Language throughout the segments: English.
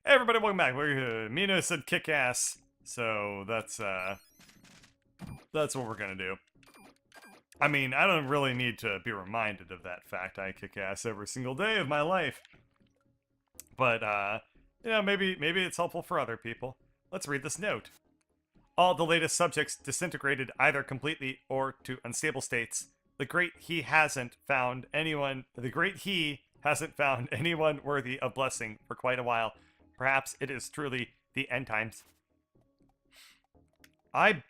Hey everybody, welcome back. Mina said kick ass, so that's what we're gonna do. I mean, I don't really need to be reminded of that fact. I kick ass every single day of my life. But maybe it's helpful for other people. Let's read this note. All the latest subjects disintegrated either completely or to unstable states. The great he hasn't found anyone worthy of blessing for quite a while. Perhaps it is truly the end times. I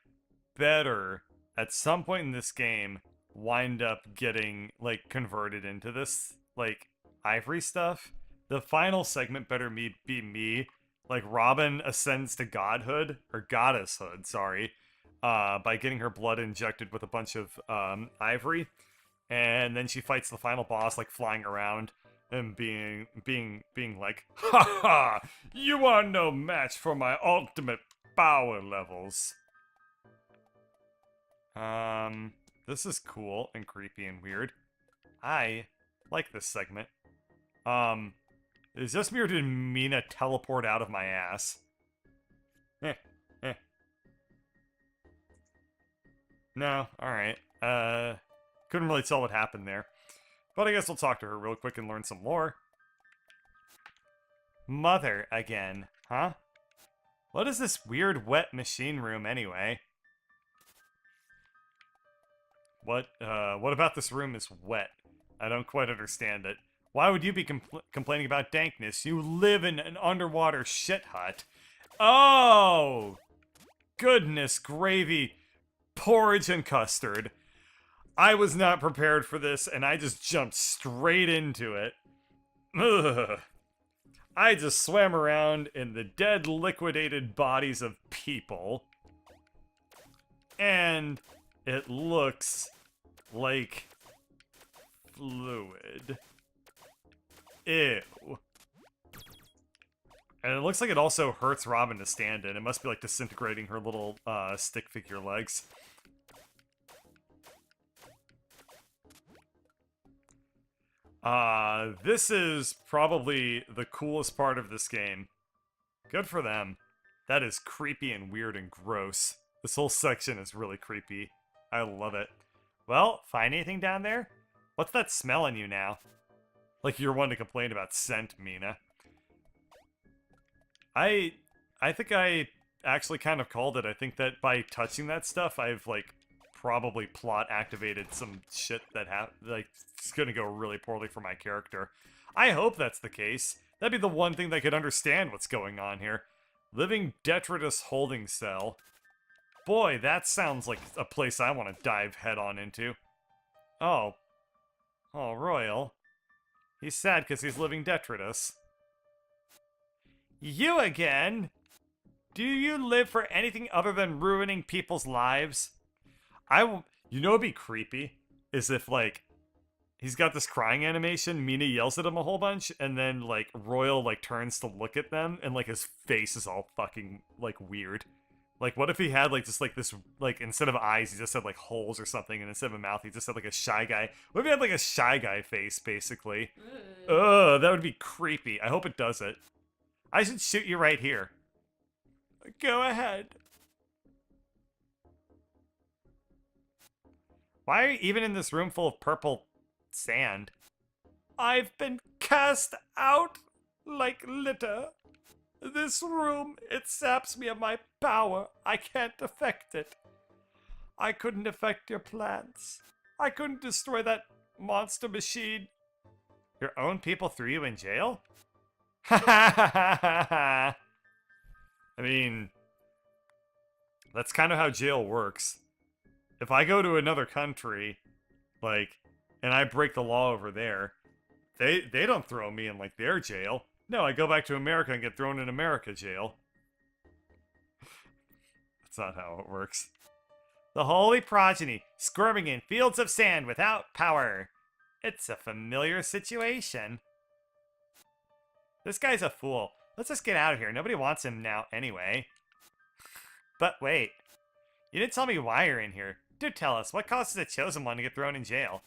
better, at some point in this game, wind up getting, like, converted into this, like, ivory stuff. The final segment better be me. Like, Robin ascends to godhood, or goddesshood, sorry, by getting her blood injected with a bunch of ivory. And then she fights the final boss, like, flying around and being like, ha ha, you are no match for my ultimate power levels. This is cool and creepy and weird. I like this segment. Is this me or did Mina teleport out of my ass? No, alright. Couldn't really tell what happened there. But I guess we'll talk to her real quick and learn some lore. Mother again, huh? What is this weird wet machine room anyway? What about this room is wet? I don't quite understand it. Why would you be complaining about dankness? You live in an underwater shit hut. Oh! Goodness gravy, porridge and custard. I was not prepared for this, and I just jumped straight into it. Ugh. I just swam around in the dead, liquidated bodies of people. And it looks like fluid. Ew. And it looks like it also hurts Robin to stand in. It must be like disintegrating her little stick figure legs. This is probably the coolest part of this game. Good for them. That is creepy and weird and gross. This whole section is really creepy. I love it. Well, find anything down there? What's that smell in you now? Like you're one to complain about scent, Mina. I think I actually kind of called it. I think that by touching that stuff, I've, like, probably plot activated some shit that it's gonna go really poorly for my character. I hope that's the case. That'd be the one thing that could understand what's going on here. Living detritus holding cell. Boy, that sounds like a place I want to dive head on into. Oh, Royal. He's sad because he's living detritus. You again? Do you live for anything other than ruining people's lives? You know what'd be creepy? Is if, like, he's got this crying animation, Mina yells at him a whole bunch, and then, like, Royal, like, turns to look at them, and, like, his face is all fucking, like, weird. Like, what if he had, like, just, like, this, like, instead of eyes, he just had, like, holes or something, and instead of a mouth, he just had, like, a shy guy. What if he had, like, a shy guy face, basically? Ugh, that would be creepy. I hope it does it. I should shoot you right here. Go ahead. Why are you even in this room full of purple sand? I've been cast out like litter. This room, it saps me of my power. I can't affect it. I couldn't affect your plans. I couldn't destroy that monster machine. Your own people threw you in jail? Ha ha ha ha ha! I mean, that's kind of how jail works. If I go to another country, like, and I break the law over there, they don't throw me in, like, their jail. No, I go back to America and get thrown in America jail. That's not how it works. The holy progeny, squirming in fields of sand without power. It's a familiar situation. This guy's a fool. Let's just get out of here. Nobody wants him now anyway. But wait. You didn't tell me why you're in here. Do tell us, what causes a chosen one to get thrown in jail?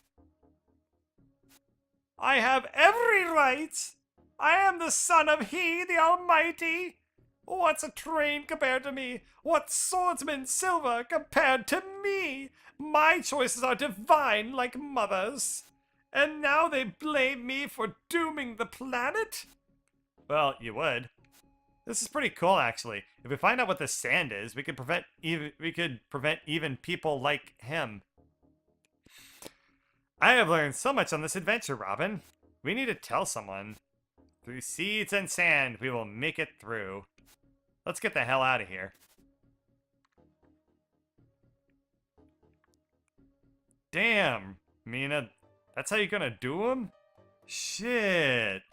I have every right I am the son of He, the Almighty. What's a train compared to me? What's swordsman silver compared to me? My choices are divine like mother's. And now they blame me for dooming the planet? Well, you would. This is pretty cool, actually. If we find out what this sand is, we could prevent even people like him. I have learned so much on this adventure, Robin. We need to tell someone. Through seeds and sand, we will make it through. Let's get the hell out of here. Damn, Mina. That's how you're gonna do him? Shit.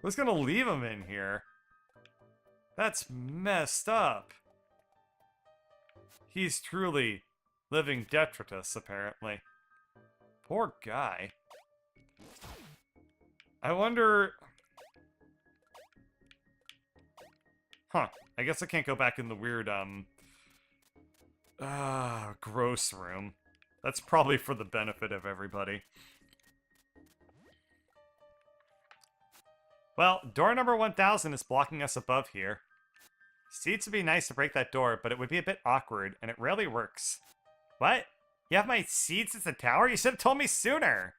Who's gonna leave him in here? That's messed up. He's truly living detritus, apparently. Poor guy. I wonder... Huh. I guess I can't go back in the weird, gross room. That's probably for the benefit of everybody. Well, door number 1000 is blocking us above here. Seats would be nice to break that door, but it would be a bit awkward, and it rarely works. What? You have my seats at the tower? You should have told me sooner!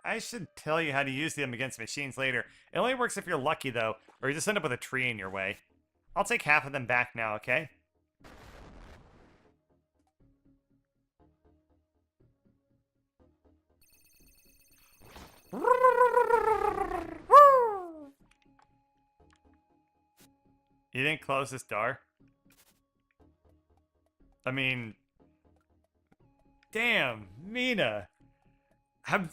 I should tell you how to use them against machines later. It only works if you're lucky, though, or you just end up with a tree in your way. I'll take half of them back now, okay? You didn't close this door? I mean... Damn, Mina! Have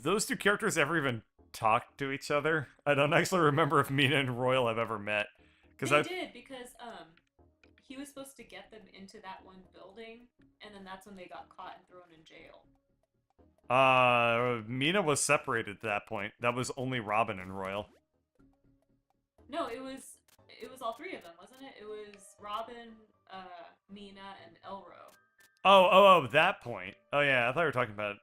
those two characters ever even talked to each other? I don't actually remember if Mina and Royal have ever met. They did, because he was supposed to get them into that one building, and then that's when they got caught and thrown in jail. Mina was separated at that point. That was only Robin and Royal. No, it was all three of them, wasn't it? It was Robin, Mina, and Elro. Oh, that point. Oh yeah, I thought we were talking about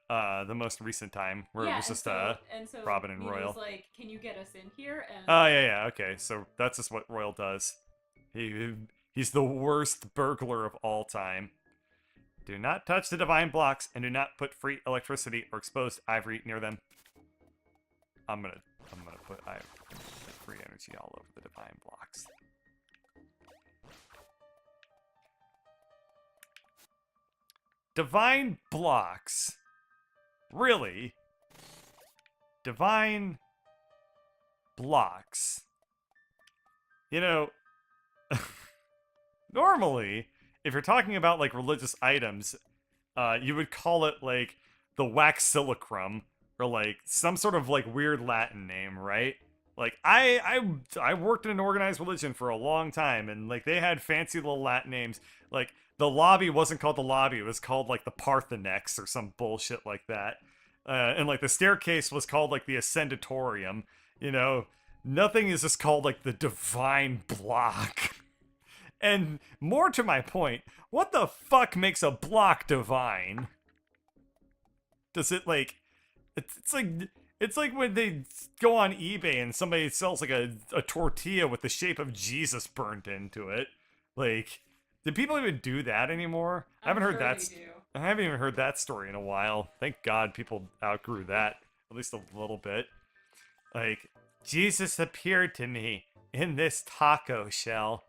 the most recent time where it was just so Robin and Mina Royal. was like, "Can you get us in here?" And Oh yeah, okay. So that's just what Royal does. He's the worst burglar of all time. Do not touch the divine blocks, and do not put free electricity or exposed ivory near them. I'm gonna put free energy all over the divine blocks. Divine blocks? Really? Divine blocks. You know, normally, if you're talking about, like, religious items, you would call it, like, the waxillicrum, or, like, some sort of, like, weird Latin name, right? Like, I worked in an organized religion for a long time, and, like, they had fancy little Latin names. Like, the lobby wasn't called the lobby, it was called, like, the Parthenex, or some bullshit like that. And, like, the staircase was called, like, the Ascendatorium. You know, nothing is just called, like, the Divine Block. And more to my point, what the fuck makes a block divine? Does it, like... It's like when they go on eBay and somebody sells like a tortilla with the shape of Jesus burned into it. Like, do people even do that anymore? I haven't heard that. I haven't even heard that story in a while. Thank God people outgrew that, at least a little bit. Like, Jesus appeared to me in this taco shell.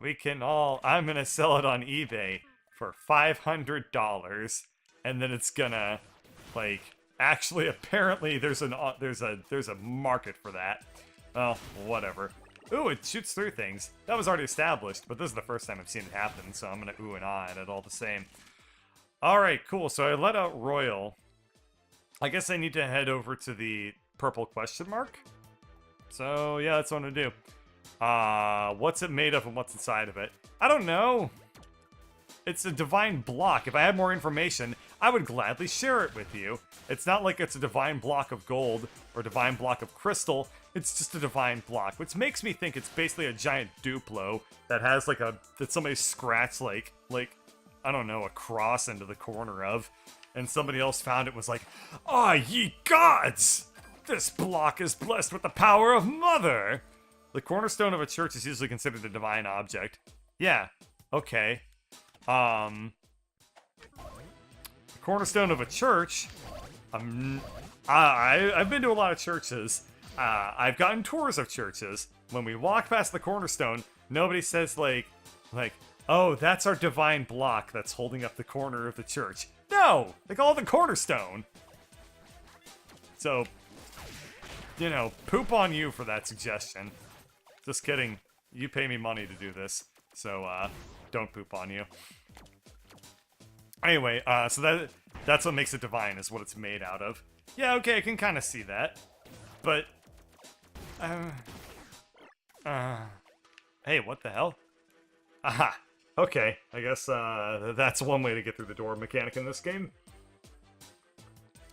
I'm gonna sell it on eBay for $500, and then it's gonna, like... Actually, apparently, there's a market for that. Well, whatever. Ooh, it shoots through things. That was already established, but this is the first time I've seen it happen, so I'm gonna ooh and ah at it all the same. Alright, cool. So I let out Royal. I guess I need to head over to the purple question mark. So, yeah, that's what I'm gonna do. What's it made of and what's inside of it? I don't know. It's a divine block. If I had more information, I would gladly share it with you. It's not like it's a divine block of gold or a divine block of crystal. It's just a divine block, which makes me think it's basically a giant Duplo that has like that somebody scratched like I don't know, a cross into the corner of, and somebody else found it and was like, "Ah, ye gods! This block is blessed with the power of Mother! The cornerstone of a church is usually considered a divine object. Yeah, okay. The cornerstone of a church... I've been to a lot of churches. I've gotten tours of churches. When we walk past the cornerstone, nobody says like, oh, that's our divine block that's holding up the corner of the church. No! They call it the cornerstone. So, you know, poop on you for that suggestion. Just kidding. You pay me money to do this. So, don't poop on you. Anyway, so that's what makes it divine, is what it's made out of. Yeah, okay, I can kind of see that. But, hey, what the hell? Aha. Okay, I guess, that's one way to get through the door mechanic in this game.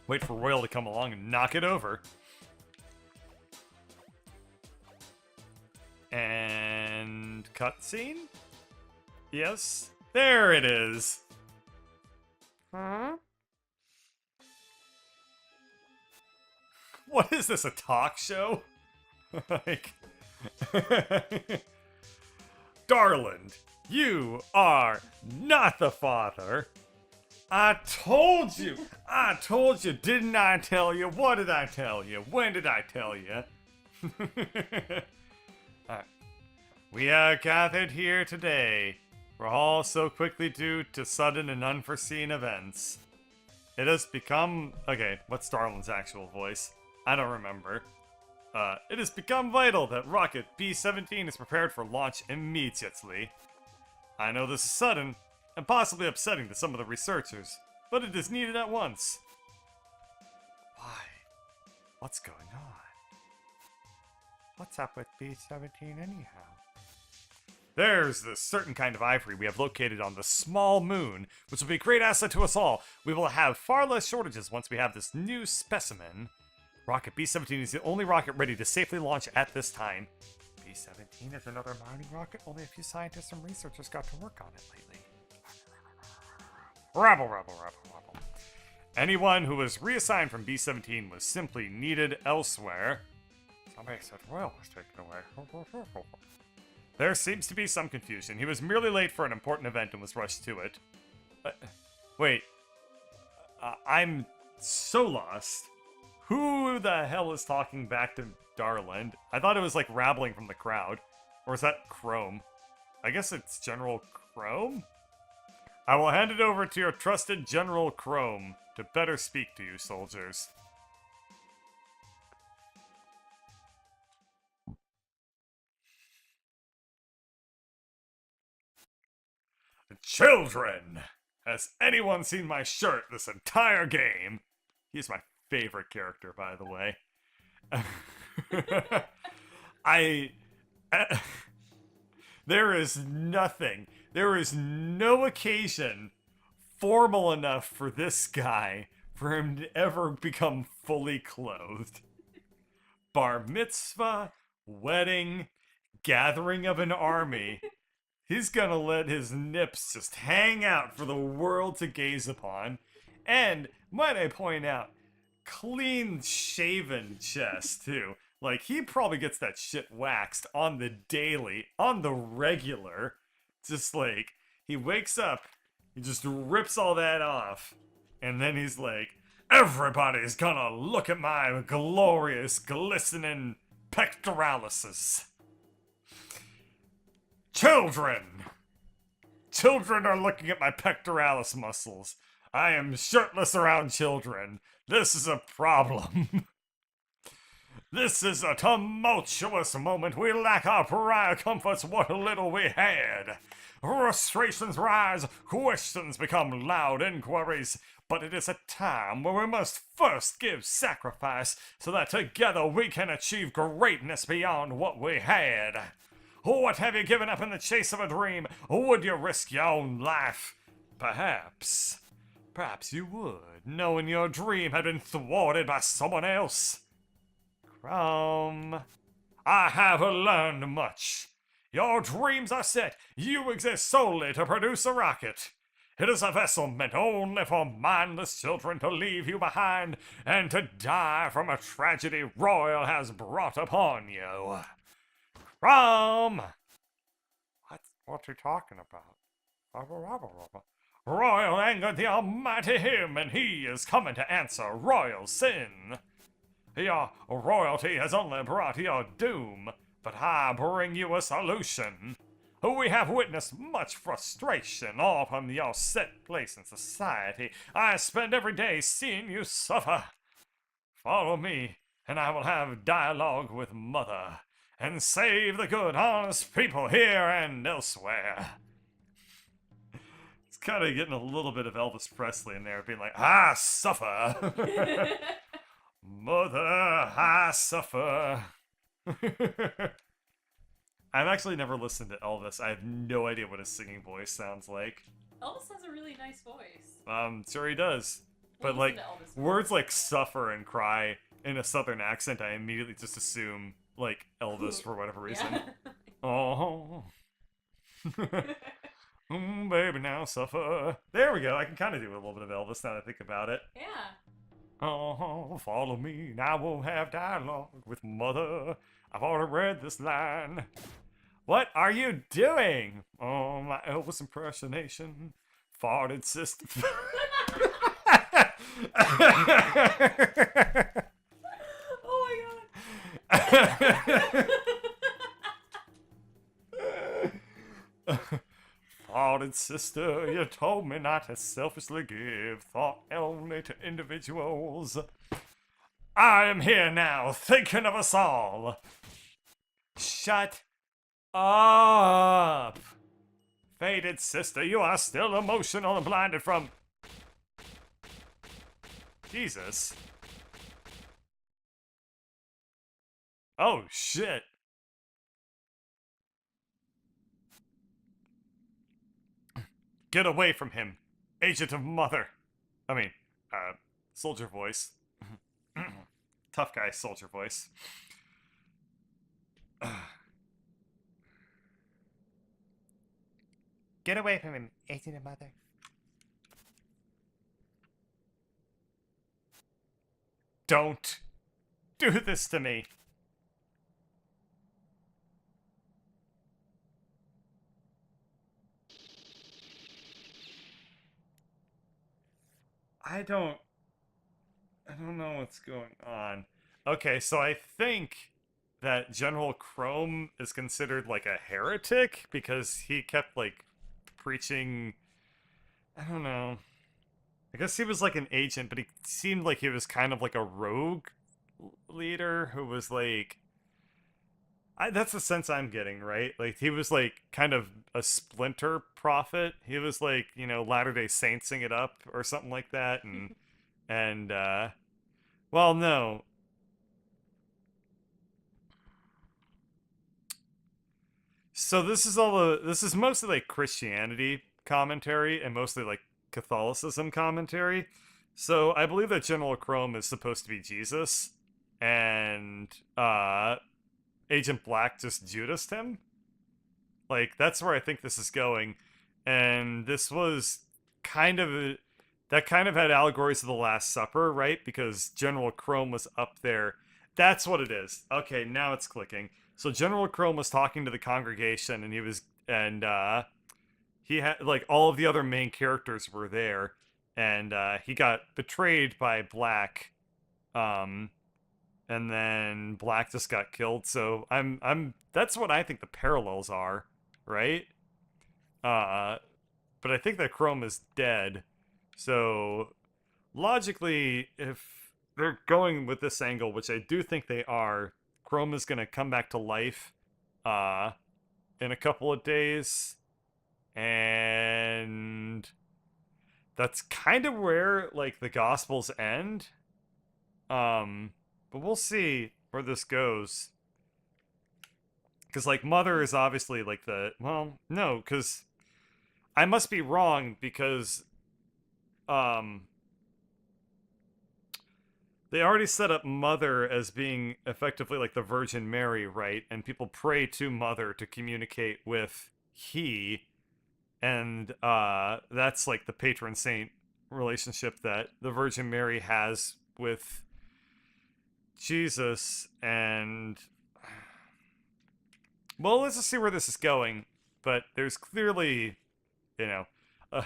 Wait for Royal to come along and knock it over. And... cutscene? Yes? There it is! Huh? What is this, a talk show? Like... Darland, you are not the father. I told you! Didn't I tell you? What did I tell you? When did I tell you? Alright. We are gathered here today. We're all so quickly due to sudden and unforeseen events. It has become... Okay, what's Darland's actual voice? I don't remember. It has become vital that rocket B-17 is prepared for launch immediately. I know this is sudden, and possibly upsetting to some of the researchers, but it is needed at once. Why? What's going on? What's up with B-17 anyhow? There's this certain kind of ivory we have located on the small moon, which will be a great asset to us all. We will have far less shortages once we have this new specimen. Rocket B-17 is the only rocket ready to safely launch at this time. B-17 is another mining rocket? Only a few scientists and researchers got to work on it lately. Rabble. Anyone who was reassigned from B-17 was simply needed elsewhere. Somebody said Royal was taken away. There seems to be some confusion. He was merely late for an important event and was rushed to it. Wait. I'm so lost. Who the hell is talking back to Darland? I thought it was like rabbling from the crowd. Or is that Chrome? I guess it's General Chrome? I will hand it over to your trusted General Chrome to better speak to you, soldiers. Children! Has anyone seen my shirt this entire game? He's my favorite character, by the way. There is no occasion formal enough for this guy for him to ever become fully clothed. Bar mitzvah, wedding, gathering of an army. He's gonna let his nips just hang out for the world to gaze upon. And, might I point out, clean shaven chest, too. Like, he probably gets that shit waxed on the daily, on the regular. Just like, he wakes up, he just rips all that off, and then he's like, everybody's gonna look at my glorious, glistening pectoralis. Children! Children are looking at my pectoralis muscles. I am shirtless around children. This is a problem. This is a tumultuous moment. We lack our pariah comforts, what little we had. Frustrations rise, questions become loud inquiries. But it is a time where we must first give sacrifice so that together we can achieve greatness beyond what we had. What have you given up in the chase of a dream? Would you risk your own life? Perhaps you would, knowing your dream had been thwarted by someone else. Chrome, I have learned much. Your dreams are set. You exist solely to produce a rocket. It is a vessel meant only for mindless children to leave you behind and to die from a tragedy royal has brought upon you. From. What's he talking about? Royal angered the almighty him, and he is coming to answer royal sin. Your royalty has only brought your doom, but I bring you a solution. We have witnessed much frustration all from your set place in society. I spend every day seeing you suffer. Follow me, and I will have dialogue with Mother, and save the good, honest people here and elsewhere. It's kind of getting a little bit of Elvis Presley in there, being like, I suffer. Mother, I suffer. I've actually never listened to Elvis. I have no idea what his singing voice sounds like. Elvis has a really nice voice. Sure he does. But like words like suffer and cry in a southern accent, I immediately just assume like Elvis for whatever reason. Yeah. Oh. Baby, now suffer. There we go. I can kind of do a little bit of Elvis now that I think about it. Yeah. Oh, follow me, and I will have dialogue with Mother. I've already read this line. What are you doing? Oh, my Elvis impersonation. Farted sister. Oh my god. Farted sister, you told me not to selfishly give thought only to individuals. I am here now, thinking of us all. Shut up. Faded sister, you are still emotional and blinded from... Jesus. Oh, shit. Get away from him, agent of Mother. I mean, soldier voice. Tough guy, soldier voice. Get away from him, agent of Mother. Don't do this to me. I don't know what's going on. Okay, so I think that General Chrome is considered like a heretic because he kept like preaching. I don't know. I guess he was like an agent, but he seemed like he was kind of like a rogue leader who was like. That's the sense I'm getting, right? Like he was like kind of a splinter prophet. He was like, you know, Latter-day Saintsing it up or something like that, and well, no. So this is mostly like Christianity commentary and mostly like Catholicism commentary. So I believe that General Chrome is supposed to be Jesus, and Agent Black just Judased him. Like that's where I think this is going, and this was kind of that kind of had allegories of the Last Supper, right? Because General Chrome was up there. That's what it is. Okay, now it's clicking. So General Chrome was talking to the congregation, and he had like all of the other main characters were there, and he got betrayed by Black, and then Black just got killed. So that's what I think the parallels are, right? But I think that Chrome is dead. So logically, if they're going with this angle, which I do think they are, Chrome is going to come back to life in a couple of days, and that's kind of where like the Gospels end. But we'll see where this goes. Because like Mother is obviously like no, because I must be wrong because they already set up Mother as being effectively like the Virgin Mary, right? And people pray to Mother to communicate with He, and that's like the patron saint relationship that the Virgin Mary has with Jesus. And well, let's just see where this is going. But there's clearly, you know, uh,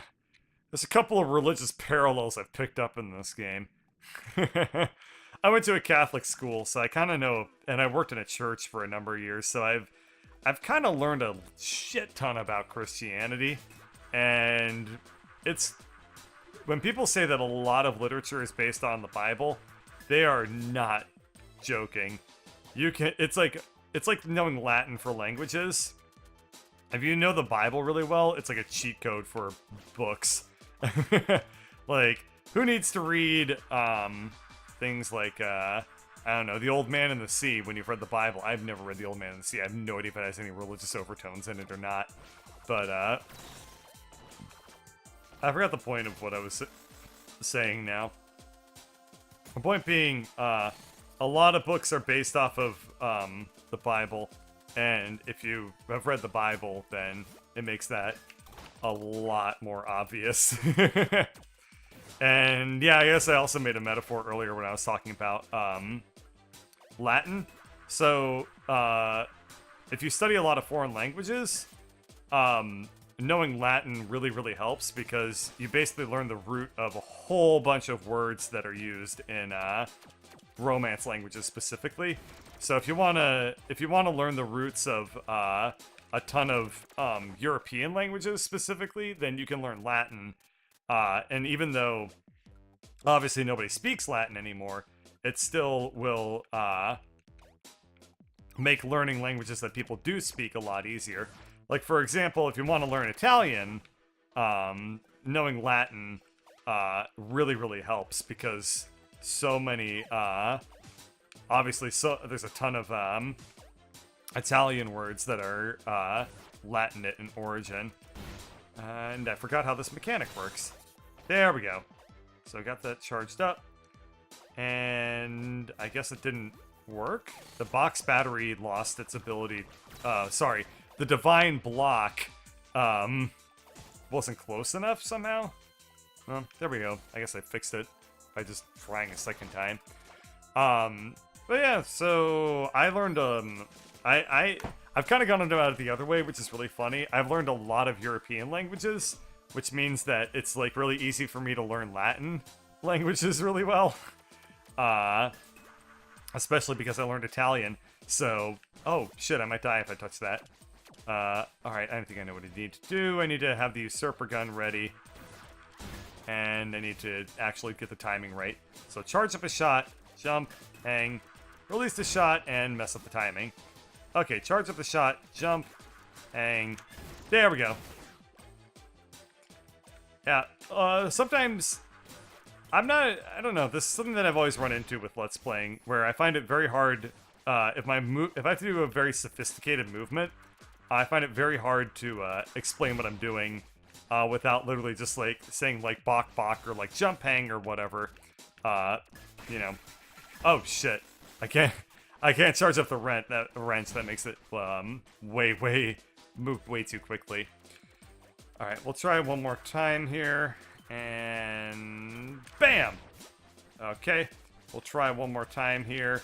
there's a couple of religious parallels I've picked up in this game. I went to a Catholic school, so I kind of know, and I worked in a church for a number of years, so I've kind of learned a shit ton about Christianity. And it's when people say that a lot of literature is based on the Bible, they are not joking. It's like knowing Latin for languages. If you know the Bible really well, it's like a cheat code for books. Like, who needs to read things like I don't know, The Old Man and the Sea when you've read the Bible? I've never read The Old Man and the Sea. I have no idea if it has any religious overtones in it or not. But I forgot the point of what I was saying now. The point being, a lot of books are based off of the Bible, and if you have read the Bible, then it makes that a lot more obvious. And yeah, I guess I also made a metaphor earlier when I was talking about Latin. So if you study a lot of foreign languages, knowing Latin really, really helps, because you basically learn the root of a whole bunch of words that are used in Romance languages specifically. So if you wanna learn the roots of a ton of European languages specifically, then you can learn Latin. And even though obviously nobody speaks Latin anymore, it still will make learning languages that people do speak a lot easier. Like, for example, if you want to learn Italian, knowing Latin really, really helps, because so many, obviously, there's a ton of Italian words that are Latin in origin. And I forgot how this mechanic works. There we go. So I got that charged up. And I guess it didn't work. The box battery lost its ability. Sorry. The divine block wasn't close enough somehow. Well, there we go. I guess I fixed it by just trying a second time. But yeah, so I learned I've kind of gone about it the other way, which is really funny. I've learned a lot of European languages, which means that it's like really easy for me to learn Latin languages really well. Especially because I learned Italian. So, oh shit, I might die if I touch that. Alright, I don't think I know what I need to do. I need to have the usurper gun ready. And I need to actually get the timing right. So charge up a shot, jump, hang, release the shot, and mess up the timing. Okay, charge up the shot, jump, hang. There we go. Yeah, sometimes I don't know, this is something that I've always run into with Let's Playing, where I find it very hard, if I have to do a very sophisticated movement, I find it very hard to explain what I'm doing without literally just like saying like bok bok or like jump hang or whatever. You know. Oh shit. I can't charge up the wrench. That makes it move way too quickly. Alright, we'll try one more time here. And bam! Okay, we'll try one more time here.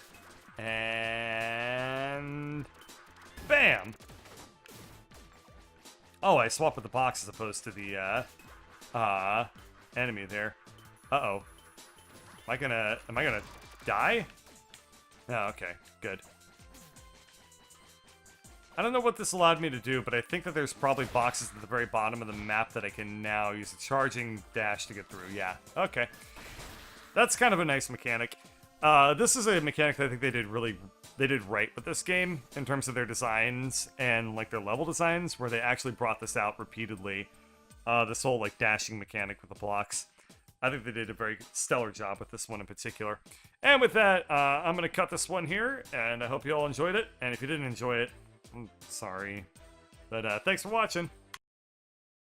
And bam! Oh, I swapped with the box as opposed to the enemy there. Uh-oh. Am I gonna die? Oh, okay, good. I don't know what this allowed me to do, but I think that there's probably boxes at the very bottom of the map that I can now use a charging dash to get through. Yeah, okay. That's kind of a nice mechanic. This is a mechanic that I think they did right with this game in terms of their designs and like their level designs, where they actually brought this out repeatedly. This whole like dashing mechanic with the blocks. I think they did a very stellar job with this one in particular. And with that, I'm going to cut this one here, and I hope you all enjoyed it. And if you didn't enjoy it, I'm sorry. But thanks for watching.